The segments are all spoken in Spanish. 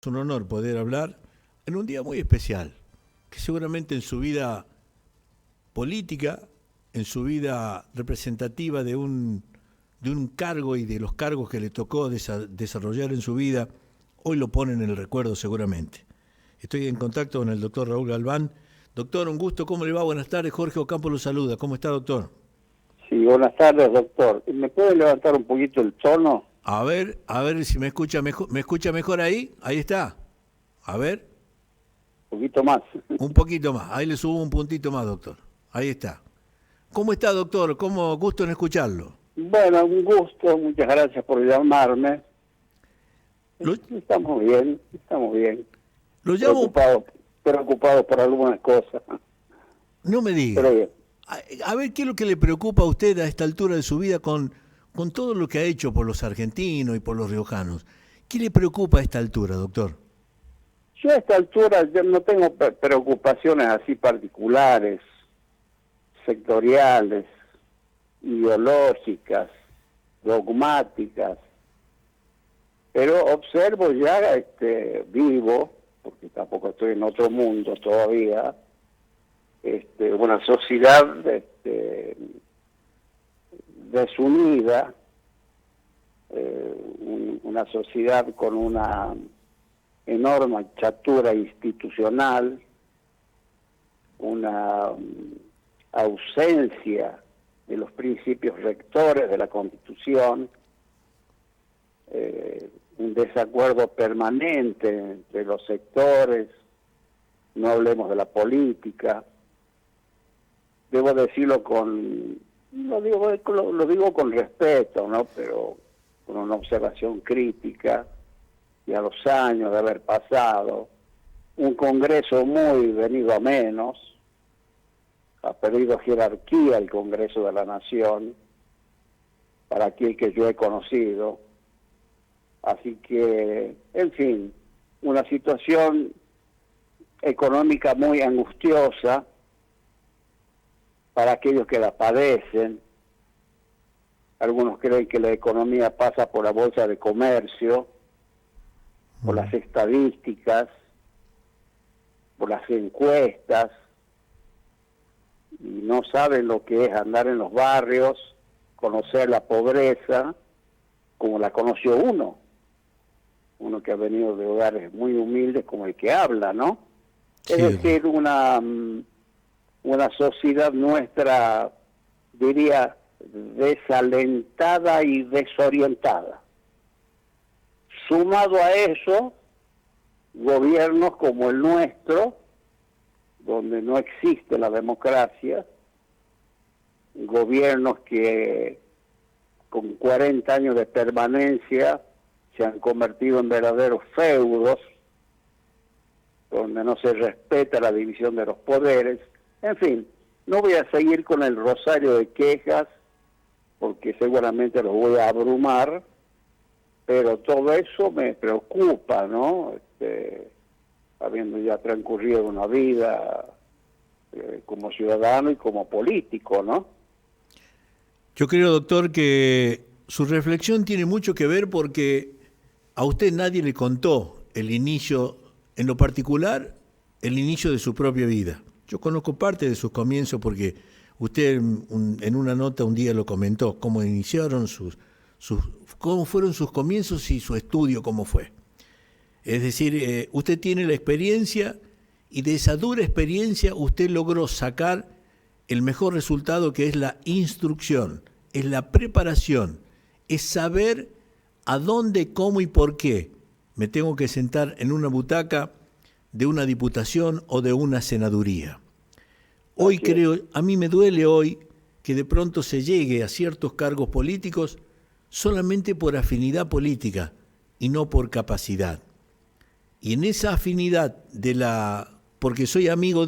Es un honor poder hablar en un día muy especial, que seguramente en su vida política, en su vida representativa de un cargo y de los cargos que le tocó desarrollar en su vida, hoy lo pone en el recuerdo seguramente. Estoy en contacto con el doctor Raúl Galván. Doctor, un gusto, ¿cómo le va? Buenas tardes, Jorge Ocampo lo saluda. ¿Cómo está, doctor? Sí, buenas tardes, doctor. ¿Me puede levantar un poquito el tono? A ver si me escucha mejor ahí. Ahí está. A ver. Un poquito más. Un poquito más, ahí le subo un puntito más, doctor. Ahí está. ¿Cómo está, doctor? ¿Cómo gusto en escucharlo? Bueno, un gusto, muchas gracias por llamarme. Lo, Estamos bien, estamos bien. lo llamo, Preocupado por algunas cosas, no me pero diga. bien. A ver, ¿qué es lo que le preocupa a usted a esta altura de su vida con todo lo que ha hecho por los argentinos y por los riojanos? ¿Qué le preocupa a esta altura, doctor? Yo a esta altura yo no tengo preocupaciones así particulares, sectoriales, ideológicas, dogmáticas, pero observo ya vivo, porque tampoco estoy en otro mundo todavía, una sociedad desunida, una sociedad con una enorme chatura institucional, una ausencia de los principios rectores de la Constitución, un desacuerdo permanente entre los sectores, no hablemos de la política. Debo decirlo lo digo con respeto, ¿no? Pero con una observación crítica, y a los años de haber pasado, un Congreso muy venido a menos, ha perdido jerarquía el Congreso de la Nación, para aquel que yo he conocido. Así que, en fin, una situación económica muy angustiosa para aquellos que la padecen. Algunos creen que la economía pasa por la bolsa de comercio, por las estadísticas, por las encuestas, y no saben lo que es andar en los barrios, conocer la pobreza como la conoció uno que ha venido de hogares muy humildes como el que habla, ¿no? Sí, Es decir, una sociedad nuestra, diría, desalentada y desorientada. Sumado a eso, gobiernos como el nuestro, donde no existe la democracia, gobiernos que con 40 años de permanencia se han convertido en verdaderos feudos, donde no se respeta la división de los poderes. En fin, no voy a seguir con el rosario de quejas, porque seguramente los voy a abrumar, pero todo eso me preocupa, ¿no? Habiendo ya transcurrido una vida como ciudadano y como político, ¿no? Yo creo, doctor, que su reflexión tiene mucho que ver porque a usted nadie le contó el inicio, en lo particular, el inicio de su propia vida. Yo conozco parte de sus comienzos porque usted en una nota un día lo comentó, cómo iniciaron cómo fueron sus comienzos y su estudio cómo fue. Es decir, usted tiene la experiencia y de esa dura experiencia usted logró sacar el mejor resultado, que es la instrucción, es la preparación, es saber a dónde, cómo y por qué me tengo que sentar en una butaca de una diputación o de una senaduría. Hoy Así es. creo, a mí me duele hoy que de pronto se llegue a ciertos cargos políticos solamente por afinidad política y no por capacidad. Y en esa afinidad porque soy amigo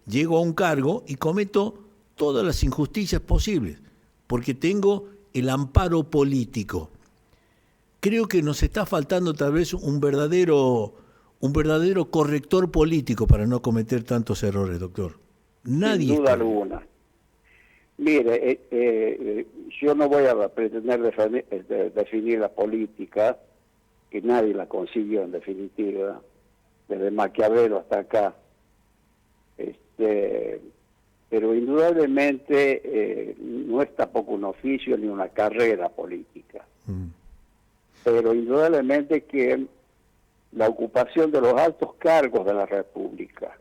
llego a un cargo y cometo todas las injusticias posibles, porque tengo el amparo político. Creo que nos está faltando tal vez un verdadero corrector político para no cometer tantos errores, doctor. Sin Nadie duda está. alguna. Mire, yo no voy a pretender definir la política, que nadie la consiguió en definitiva, desde Maquiavelo hasta acá. Pero indudablemente no es tampoco un oficio ni una carrera política. Pero indudablemente que la ocupación de los altos cargos de la República,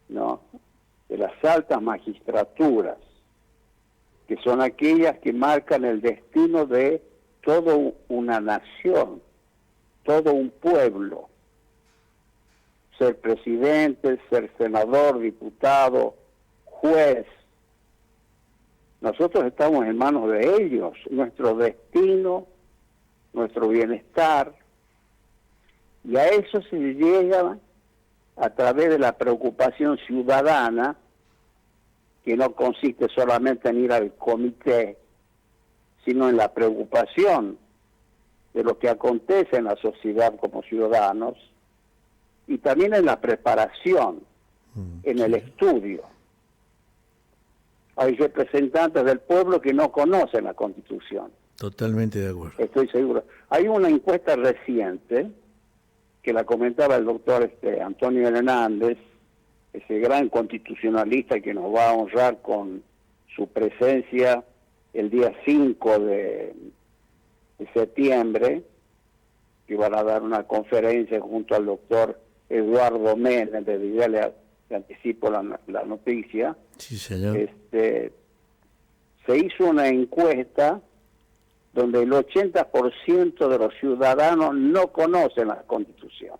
¿no?, de las altas magistraturas, que son aquellas que marcan el destino de toda una nación, todo un pueblo, ser presidente, ser senador, diputado, juez. Nosotros estamos en manos de ellos, nuestro destino, nuestro bienestar, y a eso se llega a través de la preocupación ciudadana, que no consiste solamente en ir al comité, sino en la preocupación de lo que acontece en la sociedad como ciudadanos, y también en la preparación, en el estudio. Hay representantes del pueblo que no conocen la Constitución. Totalmente de acuerdo. Estoy seguro. Hay una encuesta reciente, que la comentaba el doctor Antonio Hernández, ese gran constitucionalista que nos va a honrar con su presencia el día 5 de septiembre, que van a dar una conferencia junto al doctor Eduardo Menem, ya le anticipo la noticia. Sí, señor. Se hizo una encuesta donde el 80% de los ciudadanos no conocen la Constitución.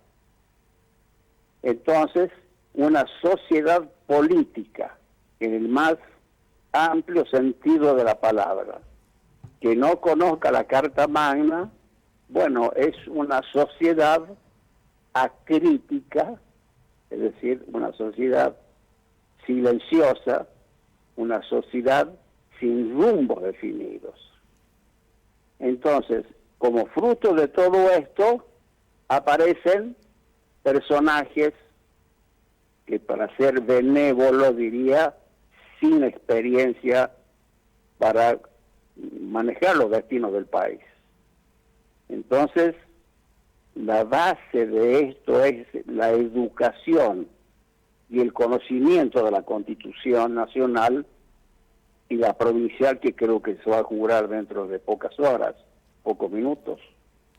Entonces, una sociedad política, en el más amplio sentido de la palabra, que no conozca la Carta Magna, bueno, es una sociedad acrítica, es decir, una sociedad silenciosa, una sociedad sin rumbos definidos. Entonces, como fruto de todo esto, aparecen personajes que, para ser benévolo, diría, sin experiencia para manejar los destinos del país. Entonces, la base de esto es la educación y el conocimiento de la Constitución Nacional y la provincial, que creo que se va a jurar dentro de pocas horas, pocos minutos.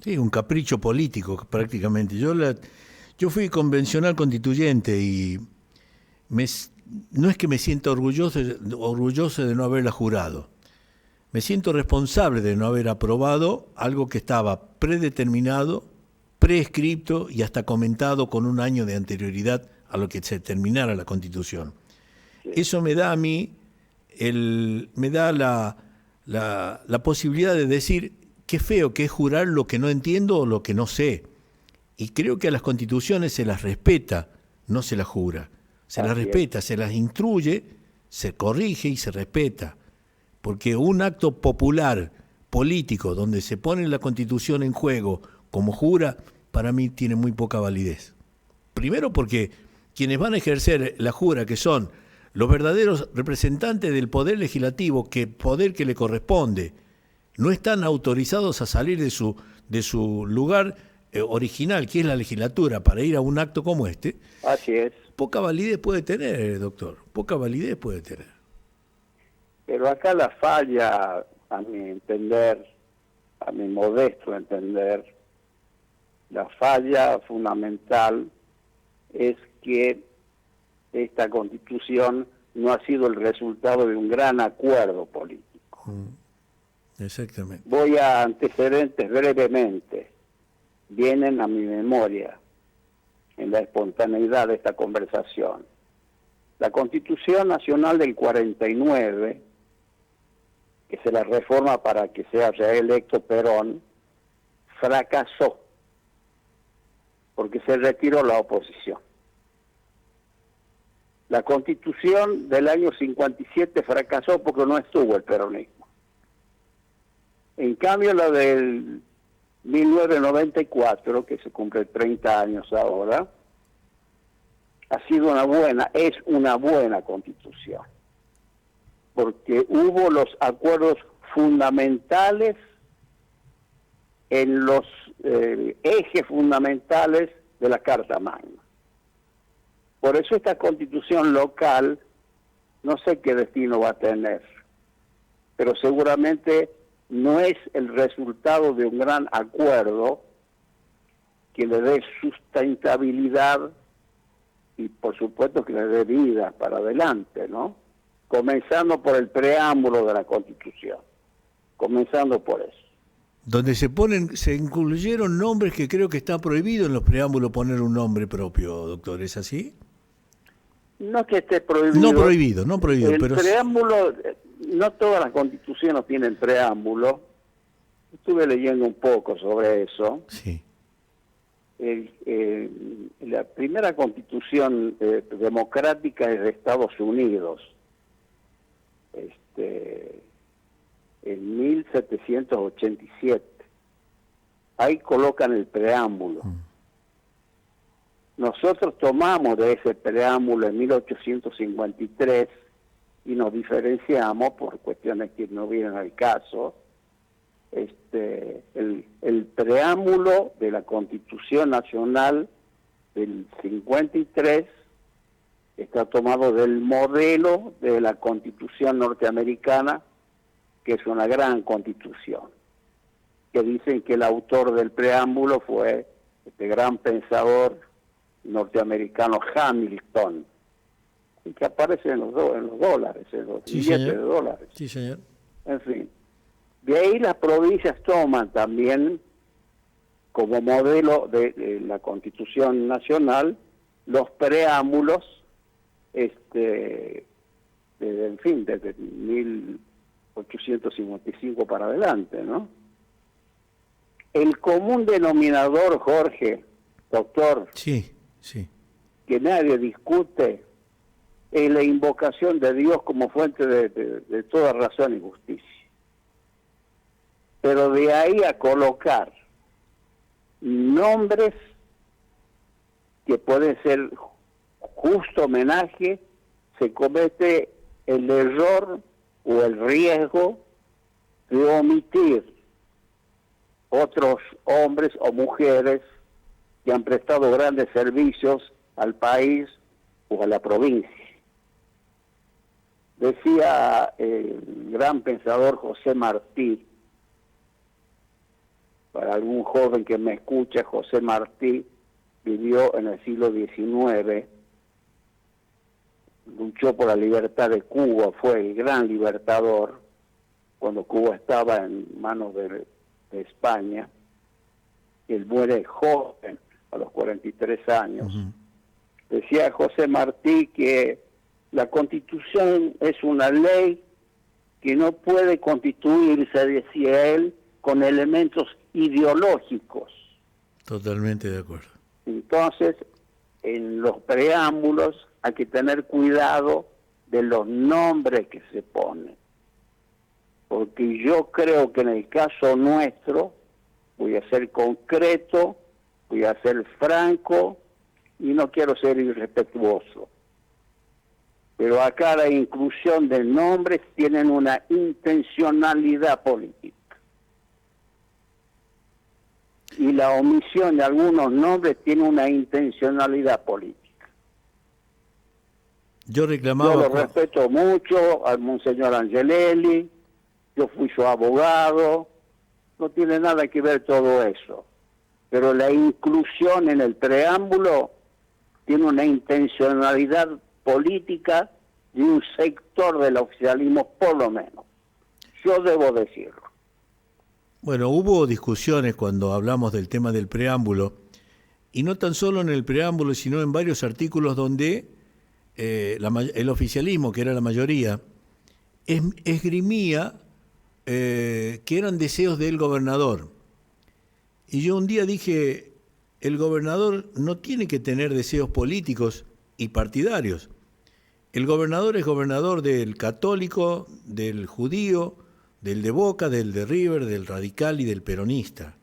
Sí, un capricho político prácticamente. Yo fui convencional constituyente y no es que me sienta orgulloso de no haberla jurado. Me siento responsable de no haber aprobado algo que estaba predeterminado, prescripto y hasta comentado con un año de anterioridad a lo que se terminara la Constitución. Sí. Eso me da a mí la posibilidad de decir qué feo que es jurar lo que no entiendo o lo que no sé. Y creo que a las constituciones se las respeta, no se las jura. Se las respeta, se las instruye, se corrige y se respeta. Porque un acto popular, político, donde se pone la Constitución en juego como jura, para mí tiene muy poca validez. Primero porque quienes van a ejercer la jura, que son los verdaderos representantes del poder legislativo, poder que le corresponde, no están autorizados a salir de su lugar original, que es la legislatura, para ir a un acto como este. Así es. Poca validez puede tener, doctor, poca validez puede tener. Pero acá la falla, a mi entender, a mi modesto entender, la falla fundamental es que esta Constitución no ha sido el resultado de un gran acuerdo político. Exactamente. Voy a antecedentes brevemente. Vienen a mi memoria en la espontaneidad de esta conversación. La Constitución Nacional del 49, que se la reforma para que sea reelecto Perón, fracasó porque se retiró la oposición. La Constitución del año 57 fracasó porque no estuvo el peronismo. En cambio, la del 1994, que se cumple 30 años ahora, ha sido es una buena Constitución, porque hubo los acuerdos fundamentales en los ejes fundamentales de la Carta Magna. Por eso esta constitución local, no sé qué destino va a tener, pero seguramente no es el resultado de un gran acuerdo que le dé sustentabilidad y por supuesto que le dé vida para adelante, ¿no? Comenzando por el preámbulo de la Constitución, comenzando por eso. Donde se incluyeron nombres que creo que está prohibido en los preámbulos poner un nombre propio, doctor, ¿es así? No es que esté prohibido. No prohibido, el pero... preámbulo, no todas las constituciones tienen preámbulo. Estuve leyendo un poco sobre eso. Sí. La primera constitución democrática es de Estados Unidos, en 1787. Ahí colocan el preámbulo. Nosotros tomamos de ese preámbulo en 1853 y nos diferenciamos por cuestiones que no vienen al caso. El preámbulo de la Constitución Nacional del 53 está tomado del modelo de la Constitución norteamericana, que es una gran constitución, que dicen que el autor del preámbulo fue este gran pensador norteamericano Hamilton, y que aparece en los dólares, en los billetes de dólares. Sí, señor. En fin. De ahí las provincias toman también como modelo de la Constitución Nacional los preámbulos, desde 1855 para adelante, ¿no? El común denominador, Jorge, doctor, sí, que nadie discute, es la invocación de Dios como fuente de toda razón y justicia. Pero de ahí a colocar nombres que pueden ser justo homenaje, se comete el error o el riesgo de omitir otros hombres o mujeres que han prestado grandes servicios al país o a la provincia. Decía el gran pensador José Martí, para algún joven que me escucha, José Martí vivió en el siglo XIX, luchó por la libertad de Cuba, fue el gran libertador cuando Cuba estaba en manos de España. Él muere joven, a los 43 años. Uh-huh. Decía José Martí que la Constitución es una ley que no puede constituirse, decía él, con elementos ideológicos. Totalmente de acuerdo. Entonces, en los preámbulos hay que tener cuidado de los nombres que se ponen, porque yo creo que en el caso nuestro, voy a ser concreto, voy a ser franco y no quiero ser irrespetuoso, pero acá la inclusión de nombres tienen una intencionalidad política. Y la omisión de algunos nombres tiene una intencionalidad política. Yo reclamaba... Yo lo respeto mucho al monseñor Angelelli, yo fui su abogado, no tiene nada que ver todo eso. Pero la inclusión en el preámbulo tiene una intencionalidad política de un sector del oficialismo, por lo menos. Yo debo decirlo. Bueno, hubo discusiones cuando hablamos del tema del preámbulo, y no tan solo en el preámbulo, sino en varios artículos donde el oficialismo, que era la mayoría, esgrimía que eran deseos del gobernador. Y yo un día dije, el gobernador no tiene que tener deseos políticos y partidarios. El gobernador es gobernador del católico, del judío, del de Boca, del de River, del radical y del peronista.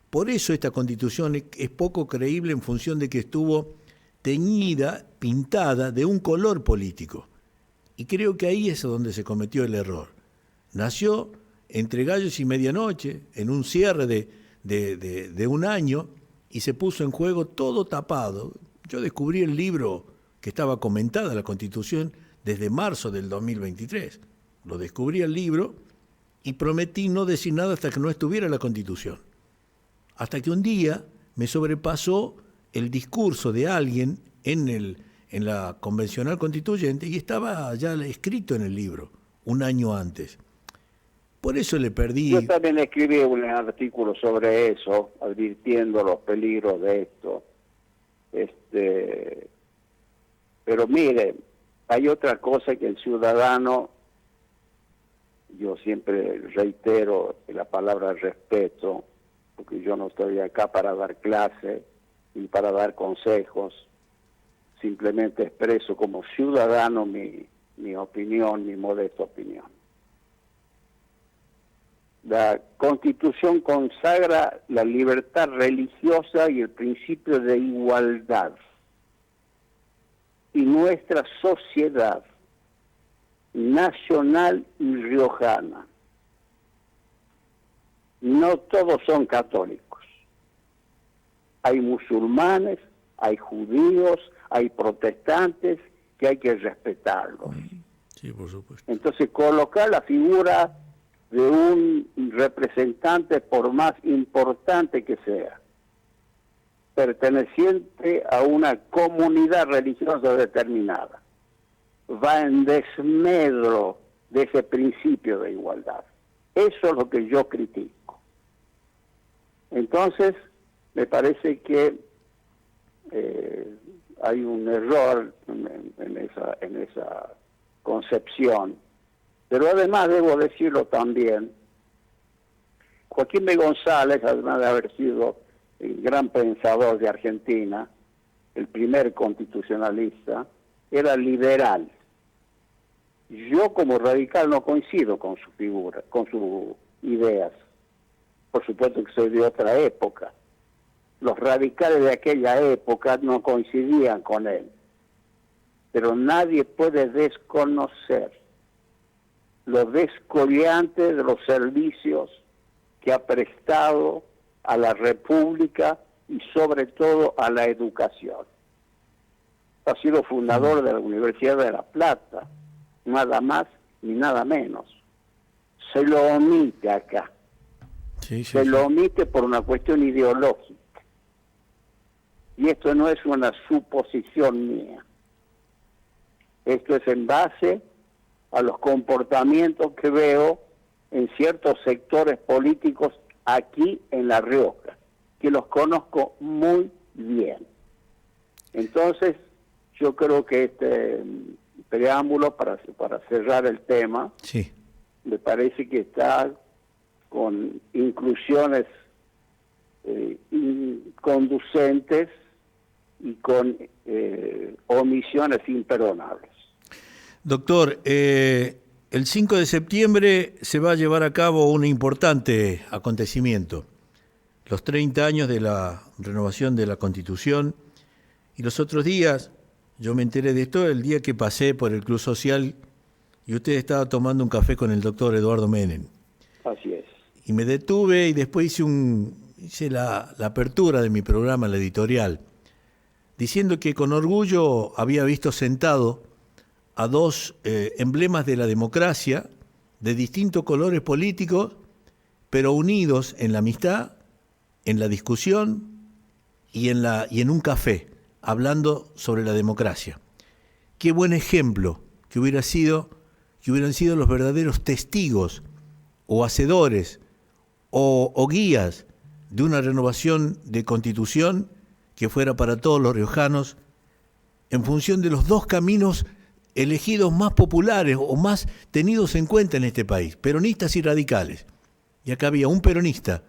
Por eso esta constitución es poco creíble en función de que estuvo teñida, pintada de un color político. Y creo que ahí es donde se cometió el error. Nació entre gallos y medianoche, en un cierre de un año y se puso en juego todo tapado. Yo descubrí el libro que estaba comentada la Constitución desde marzo del 2023. Lo descubrí el libro y prometí no decir nada hasta que no estuviera la Constitución. Hasta que un día me sobrepasó el discurso de alguien en la convencional constituyente y estaba ya escrito en el libro un año antes. Por eso le perdí. Yo también escribí un artículo sobre eso, advirtiendo los peligros de esto. Pero mire, hay otra cosa que el ciudadano, yo siempre reitero la palabra respeto, porque yo no estoy acá para dar clase y para dar consejos, simplemente expreso como ciudadano mi opinión, mi modesta opinión. La Constitución consagra la libertad religiosa y el principio de igualdad. Y nuestra sociedad nacional y riojana, no todos son católicos. Hay musulmanes, hay judíos, hay protestantes que hay que respetarlos. Sí, por supuesto. Entonces, colocar la figura de un representante, por más importante que sea, perteneciente a una comunidad religiosa determinada, va en desmedro de ese principio de igualdad. Eso es lo que yo critico. Entonces, me parece que hay un error en esa concepción. Pero además debo decirlo también, Joaquín B. González, además de haber sido el gran pensador de Argentina, el primer constitucionalista, era liberal. Yo como radical no coincido con su figura, con sus ideas. Por supuesto que soy de otra época. Los radicales de aquella época no coincidían con él. Pero nadie puede desconocer lo descoliante de los servicios que ha prestado a la República y sobre todo a la educación. Ha sido fundador de la Universidad de La Plata, nada más ni nada menos. Se lo omite acá. Se lo omite por una cuestión ideológica. Y esto no es una suposición mía. Esto es en base a los comportamientos que veo en ciertos sectores políticos aquí en La Rioja, que los conozco muy bien. Entonces, yo creo que este preámbulo para cerrar el tema, sí, me parece que está con inclusiones inconducentes y con omisiones imperdonables. Doctor, el 5 de septiembre se va a llevar a cabo un importante acontecimiento, los 30 años de la renovación de la Constitución, y los otros días yo me enteré de esto el día que pasé por el Club Social y usted estaba tomando un café con el doctor Eduardo Menem. Así es. Y me detuve y después hice la apertura de mi programa, la editorial, diciendo que con orgullo había visto sentado a dos emblemas de la democracia, de distintos colores políticos, pero unidos en la amistad, en la discusión y en un café, hablando sobre la democracia. Qué buen ejemplo que hubieran sido los verdaderos testigos o hacedores o guías de una renovación de Constitución que fuera para todos los riojanos en función de los dos caminos elegidos más populares o más tenidos en cuenta en este país, peronistas y radicales. Y acá había un peronista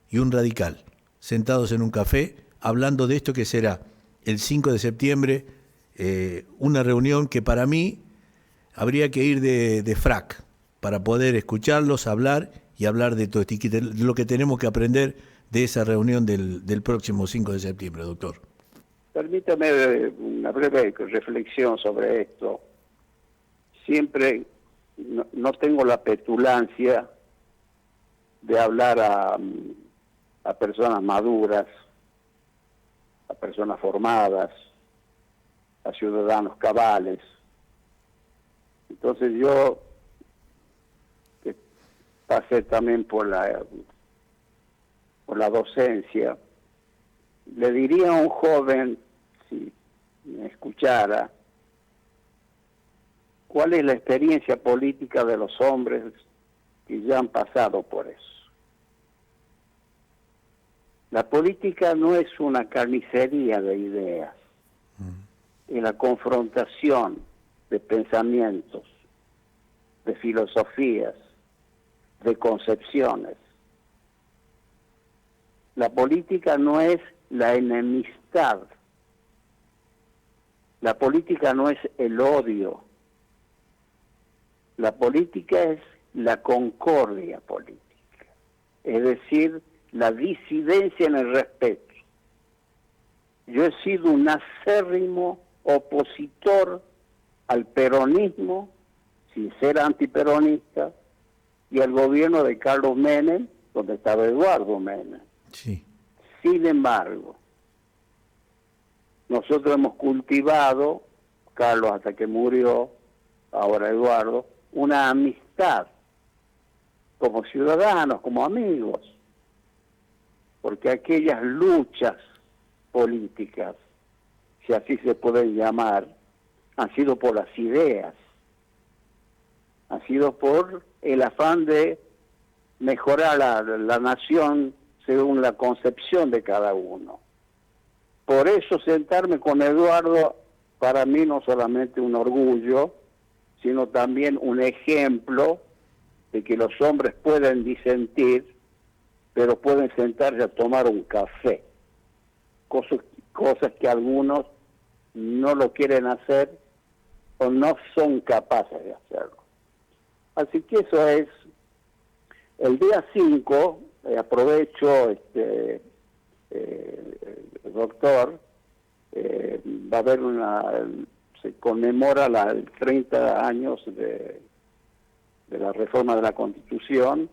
y un radical, sentados en un café, hablando de esto que será el 5 de septiembre, una reunión que para mí habría que ir de frac, para poder escucharlos, hablar y hablar de todo esto, y de lo que tenemos que aprender de esa reunión del próximo 5 de septiembre, doctor. Permítame una breve reflexión sobre esto. Siempre no tengo la petulancia de hablar a personas maduras, a personas formadas, a ciudadanos cabales. Entonces yo, que pasé también por la docencia, le diría a un joven, si me escuchara, cuál es la experiencia política de los hombres que ya han pasado por eso. La política no es una carnicería de ideas, es la confrontación de pensamientos, de filosofías, de concepciones. La política no es la enemistad, la política no es el odio, la política es la concordia política, es decir, la disidencia en el respeto. Yo he sido un acérrimo opositor al peronismo, sin ser antiperonista, y al gobierno de Carlos Menem, donde estaba Eduardo Menem. Sí. Sin embargo, nosotros hemos cultivado, Carlos hasta que murió, ahora Eduardo, una amistad como ciudadanos, como amigos, porque aquellas luchas políticas, si así se pueden llamar, han sido por las ideas, han sido por el afán de mejorar la nación según la concepción de cada uno. Por eso sentarme con Eduardo, para mí no solamente un orgullo, sino también un ejemplo de que los hombres pueden disentir, pero pueden sentarse a tomar un café. Cosas que algunos no lo quieren hacer o no son capaces de hacerlo. Así que eso es. El día 5, aprovecho, doctor, va a haber se conmemora el 30 años de la reforma de la Constitución.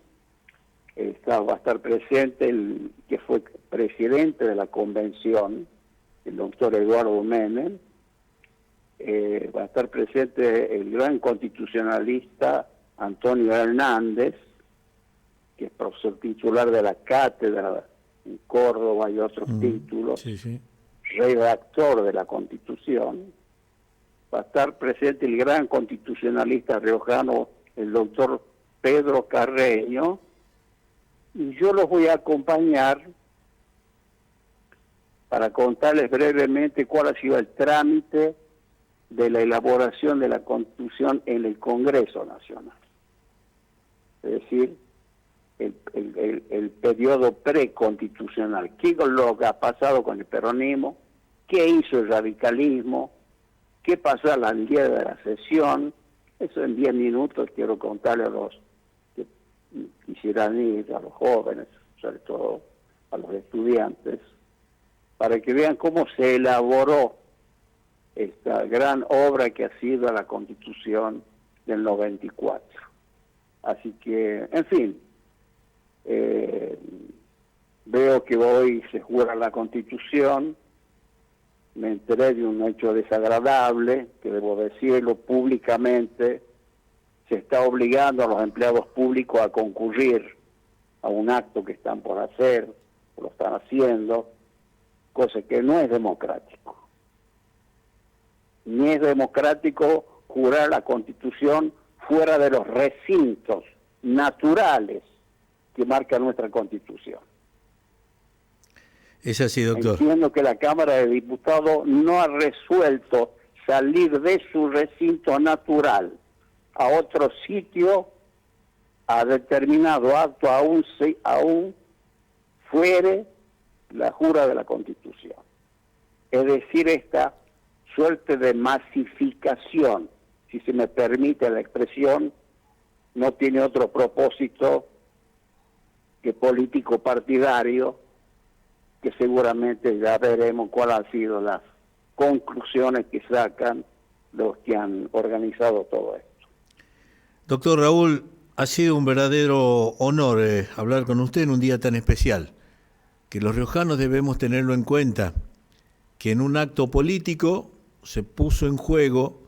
Va a estar presente el que fue presidente de la convención, el doctor Eduardo Menem. Va a estar presente el gran constitucionalista Antonio Hernández, que es profesor titular de la cátedra en Córdoba y otros títulos, sí. redactor de la Constitución. Va a estar presente el gran constitucionalista riojano, el doctor Pedro Carreño, y yo los voy a acompañar para contarles brevemente cuál ha sido el trámite de la elaboración de la Constitución en el Congreso Nacional. Es decir, el periodo preconstitucional. ¿Qué es lo que ha pasado con el peronismo? ¿Qué hizo el radicalismo? ¿Qué pasó al día de la sesión? Eso en 10 minutos quiero contarle a los que quisieran ir, a los jóvenes, sobre todo a los estudiantes, para que vean cómo se elaboró esta gran obra que ha sido la Constitución del 94. Así que, en fin, veo que hoy se jura la Constitución. Me enteré de un hecho desagradable, que debo decirlo públicamente. Se está obligando a los empleados públicos a concurrir a un acto que están por hacer, o lo están haciendo, cosa que no es democrático. Ni es democrático jurar la Constitución fuera de los recintos naturales que marca nuestra Constitución. Es así, doctor. Entiendo que la Cámara de Diputados no ha resuelto salir de su recinto natural a otro sitio a determinado acto, aún fuere la jura de la Constitución. Es decir, esta suerte de masificación, si se me permite la expresión, no tiene otro propósito que político partidario, que seguramente ya veremos cuáles han sido las conclusiones que sacan los que han organizado todo esto. Doctor Raúl, ha sido un verdadero honor hablar con usted en un día tan especial. que los riojanos debemos tenerlo en cuenta, que en un acto político se puso en juego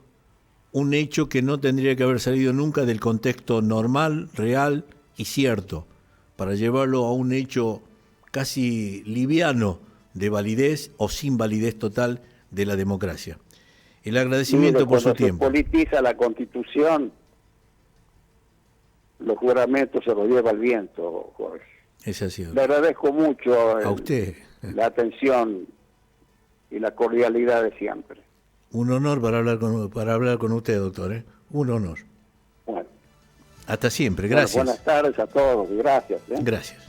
un hecho que no tendría que haber salido nunca del contexto normal, real y cierto, para llevarlo a un hecho casi liviano de validez o sin validez total de la democracia. El agradecimiento por su tiempo. Cuando se politiza la Constitución, los juramentos se los lleva el viento, Jorge. Es así. Le agradezco mucho a usted la atención y la cordialidad de siempre. Un honor para hablar con usted, doctor, ¿eh? Un honor. Bueno. Hasta siempre, gracias. Bueno, buenas tardes a todos y gracias. Gracias.